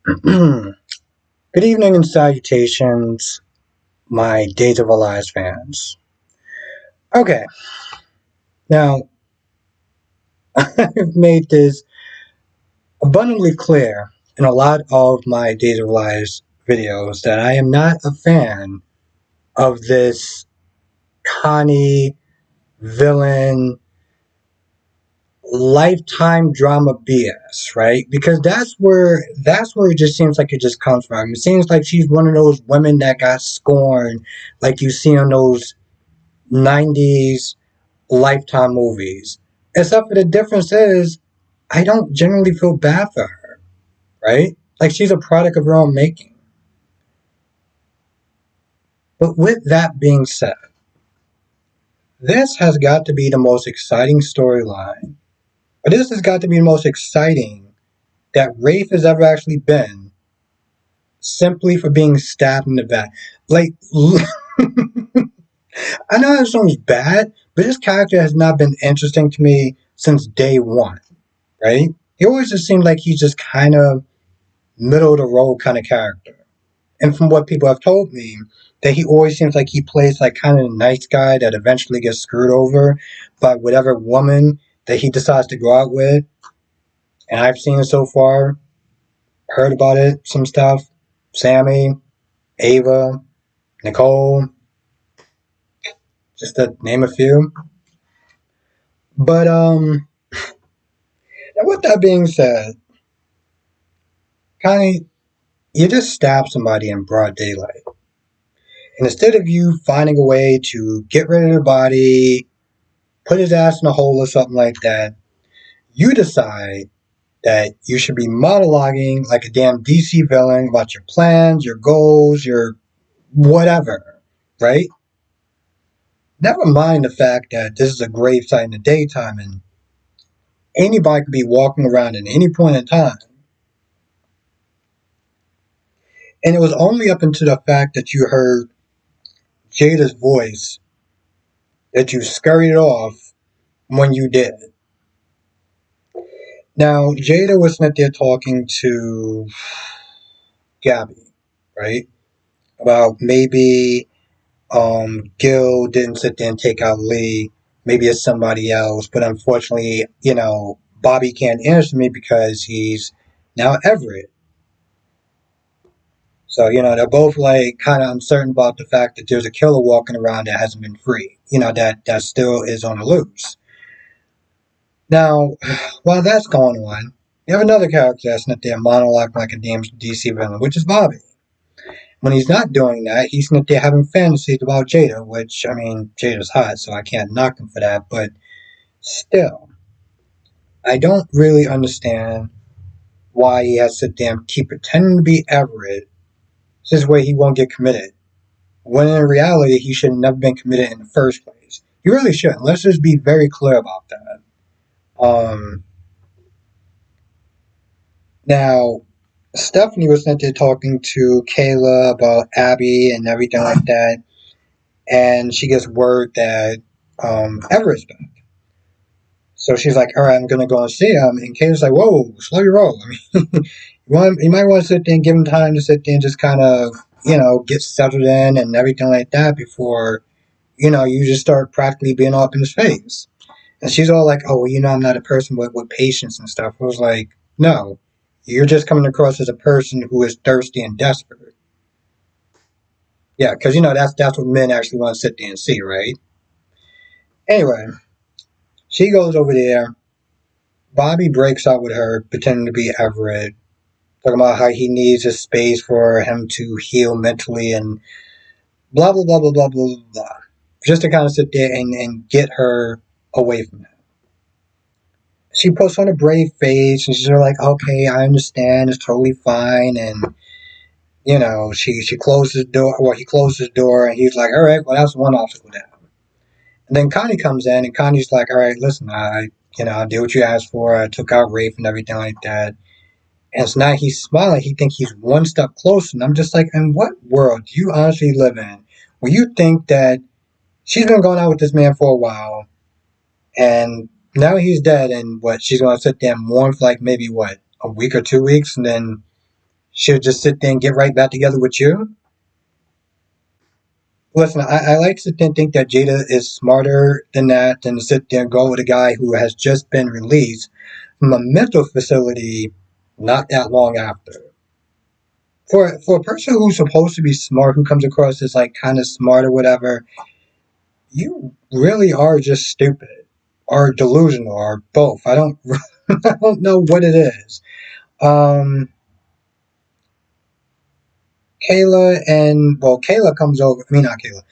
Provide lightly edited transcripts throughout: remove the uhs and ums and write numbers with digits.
Good evening and salutations, my Days of Our Lives fans. Okay, now I've made this abundantly clear in a lot of my Days of Our Lives videos that I am not a fan of this Connie villain lifetime drama BS, right? Because that's where it just seems like it just comes from. It seems like she's one of those women that got scorned, like you see on those '90s Lifetime movies. Except for the difference is, I don't generally feel bad for her, right? Like she's a product of her own making. But with that being said, this has got to be the most exciting storyline. But this has got to be the most exciting that Rafe has ever actually been, simply for being stabbed in the back. Like, I know that sounds bad, but this character has not been interesting to me since day one, right? He always just seemed like he's just kind of middle of the road kind of character. And from what people have told me, that he always seems like he plays like kind of a nice guy that eventually gets screwed over by whatever woman that he decides to go out with. And I've seen it so far, heard about it, some stuff. Sammy, Ava, Nicole, just to name a few. But with that being said, kind of you just stab somebody in broad daylight. And instead of you finding a way to get rid of their body, put his ass in a hole or something like that, you decide that you should be monologuing like a damn DC villain about your plans, your goals, your whatever, right? Never mind the fact that this is a gravesite in the daytime and anybody could be walking around at any point in time. And it was only up until the fact that you heard Jada's voice that you scurried off when you did. Now, Jada was not there talking to Gabby, right? About maybe Gil didn't sit there and take out Lee. Maybe it's somebody else. But unfortunately, Bobby can't answer me because he's now Everett. So, they're both like kind of uncertain about the fact that there's a killer walking around that hasn't been free. That still is on the loose. Now, while that's going on, you have another character that's not there monologuing like a damn DC villain, which is Bobby. When he's not doing that, he's not there having fantasies about Jada, which, I mean, Jada's hot, so I can't knock him for that, but still, I don't really understand why he has to sit there and keep pretending to be Everett. This way he won't get committed. When in reality, he should have never been committed in the first place. He really shouldn't. Let's just be very clear about that. Now, Stephanie was sent there talking to Kayla about Abby and everything like that, and she gets word that Everett's back. So she's like, "All right, I'm gonna go and see him." And Kayla's like, "Whoa, slow your roll. I mean, you might want to sit there and give him time to sit there and just kind of, get settled in and everything like that before, you just start practically being up in his face." And she's all like, "Oh, well, I'm not a person with patience and stuff." I was like, "No, you're just coming across as a person who is thirsty and desperate." Yeah, because that's what men actually want to sit there and see, right? Anyway, she goes over there. Bobby breaks up with her, pretending to be Everett, talking about how he needs a space for him to heal mentally and blah blah blah blah blah blah blah. Just to kind of sit there and get her away from him. She puts on a brave face and she's like, "Okay, I understand, it's totally fine." And she closes the door. Well, he closes the door and he's like, "All right, well, that's one obstacle down." And then Connie comes in and Connie's like, "All right, listen, I did what you asked for. I took out Rafe and everything like that." And so now he's smiling. He thinks he's one step closer. And I'm just like, in what world do you honestly live in where you think that she's been going out with this man for a while and now he's dead and what, she's going to sit there and mourn for like maybe what, a week or 2 weeks and then she'll just sit there and get right back together with you. Listen, I like to sit there and think that Jada is smarter than that, than to sit there and go with a guy who has just been released from a mental facility not that long after. For a person who's supposed to be smart, who comes across as like kind of smart or whatever, you really are just stupid or delusional or both. I don't I don't know what it is. Um, Kayla comes over. I mean, not Kayla.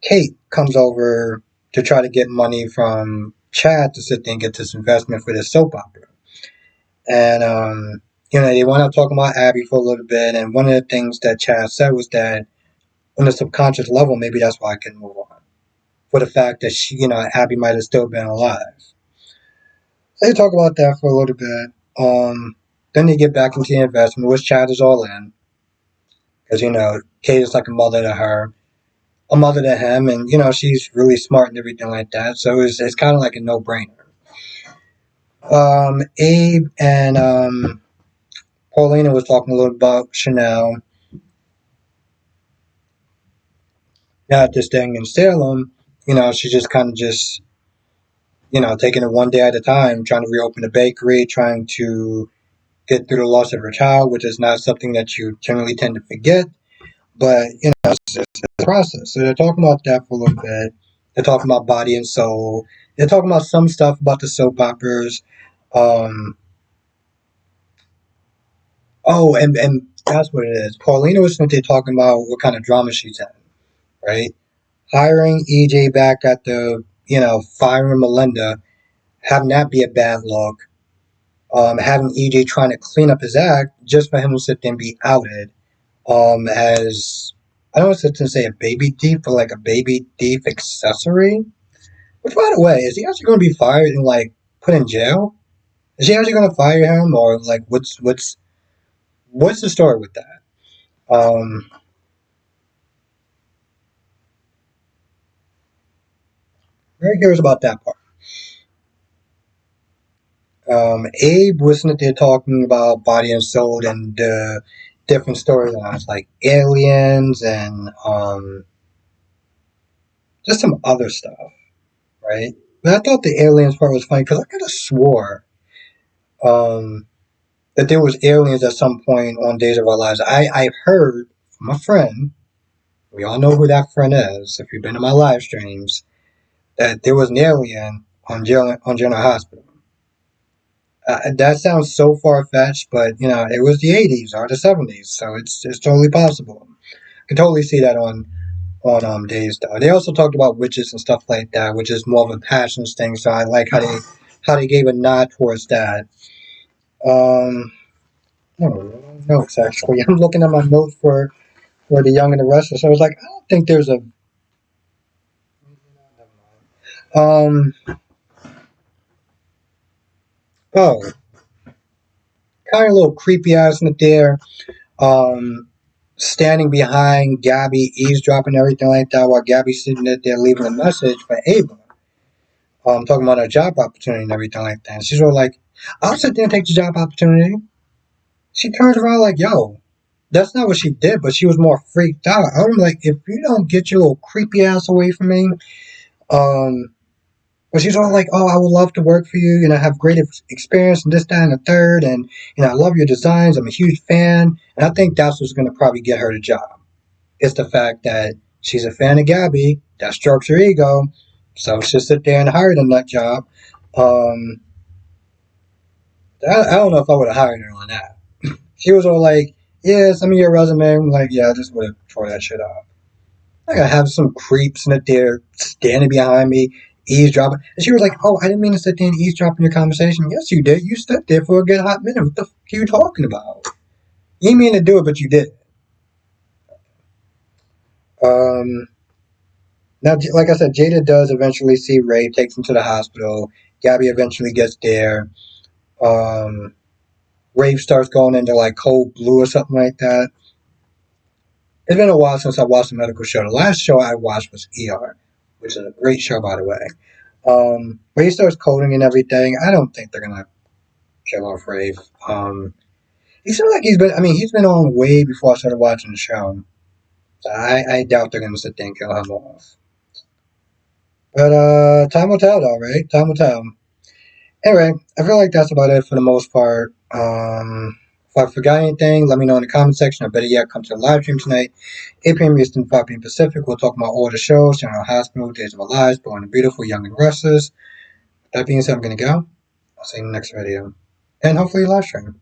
Kate comes over to try to get money from Chad to sit there and get this investment for this soap opera. And they wound up talking about Abby for a little bit. And one of the things that Chad said was that on a subconscious level, maybe that's why I couldn't move on. For the fact that Abby might have still been alive. So they talk about that for a little bit. Then they get back into the investment, which Chad is all in. Because, Kate is like a mother to her, a mother to him, and, she's really smart and everything like that. So it's kind of like a no brainer. Abe and Paulina was talking a little about Chanel. Got this thing in Salem. She's just kind of just, taking it one day at a time, trying to reopen the bakery, trying to get through the loss of her child, which is not something that you generally tend to forget. But, it's just a process. So they're talking about that for a little bit. They're talking about Body and Soul. They're talking about some stuff about the soap operas. Um, and that's what it is. Paulina was sitting there talking about what kind of drama she's in, right? Hiring EJ back at firing Melinda, having that be a bad look. Having EJ trying to clean up his act just for him to sit there and be outed as, I don't want to sit and say a baby thief, but like a baby thief accessory. Which, by the way, is he actually going to be fired and like put in jail? Is she actually going to fire him, or like what's the story with that? Very curious about that part. Abe was sitting there talking about Body and Soul and different storylines like aliens and just some other stuff, right? But I thought the aliens part was funny because I could have swore um, that there was aliens at some point on Days of Our Lives. I heard from a friend. We all know who that friend is. If you've been to my live streams, that there was an alien on General Hospital. That sounds so far fetched, but it was the '80s or the '70s, so it's totally possible. I can totally see that on Days. They also talked about witches and stuff like that, which is more of a passions thing. So I like how they gave a nod towards that. Um, I don't know notes actually. I'm looking at my notes for the Young and the Restless. So I was like, I don't think there's a um. Oh, kind of a little creepy ass in there. Um, Standing behind Gabby, eavesdropping everything like that, while Gabby's sitting there leaving a message for Ava. Talking about her job opportunity and everything like that. And she's all like, I'll sit there and take the job opportunity. She turns around like, yo, that's not what she did, but she was more freaked out. I'm like, if you don't get your little creepy ass away from me, um, but she's all like, oh, I would love to work for you, have great experience and this, that, and the third, and I love your designs. I'm a huge fan, and I think that's what's going to probably get her the job. It's the fact that she's a fan of Gabby. That strokes her ego, so she'll sit there and hire them that job. Um, I don't know if I would have hired her on that. She was all like, "Yeah, send me your resume." I'm like, "Yeah, I just would have thrown that shit off." I gotta have some creeps in it there standing behind me, eavesdropping. And she was like, "Oh, I didn't mean to sit there and eavesdrop in your conversation." Yes, you did. You stood there for a good hot minute. What the fuck are you talking about? You didn't mean to do it, but you did. Um, Now, like I said, Jada does eventually see Ray, takes him to the hospital. Gabby eventually gets there. Um, Ray starts going into like cold blue or something like that. It's been a while since I watched a medical show. The last show I watched was ER, which is a great show, by the way. Ray starts coding and everything. I don't think they're gonna kill off Ray. He seems like he's been. I mean, he's been on way before I started watching the show. So I doubt they're gonna sit there and kill him off. But time will tell, though, right? Time will tell. Anyway, I feel like that's about it for the most part. If I forgot anything, let me know in the comment section. Or better yet, come to the live stream tonight, 8 p.m. Eastern, 5 p.m. Pacific. We'll talk about all the shows: General Hospital, Days of Our Lives, Born and Beautiful, Young and Restless. With that being said, I'm gonna go. I'll see you in the next video, and hopefully live stream.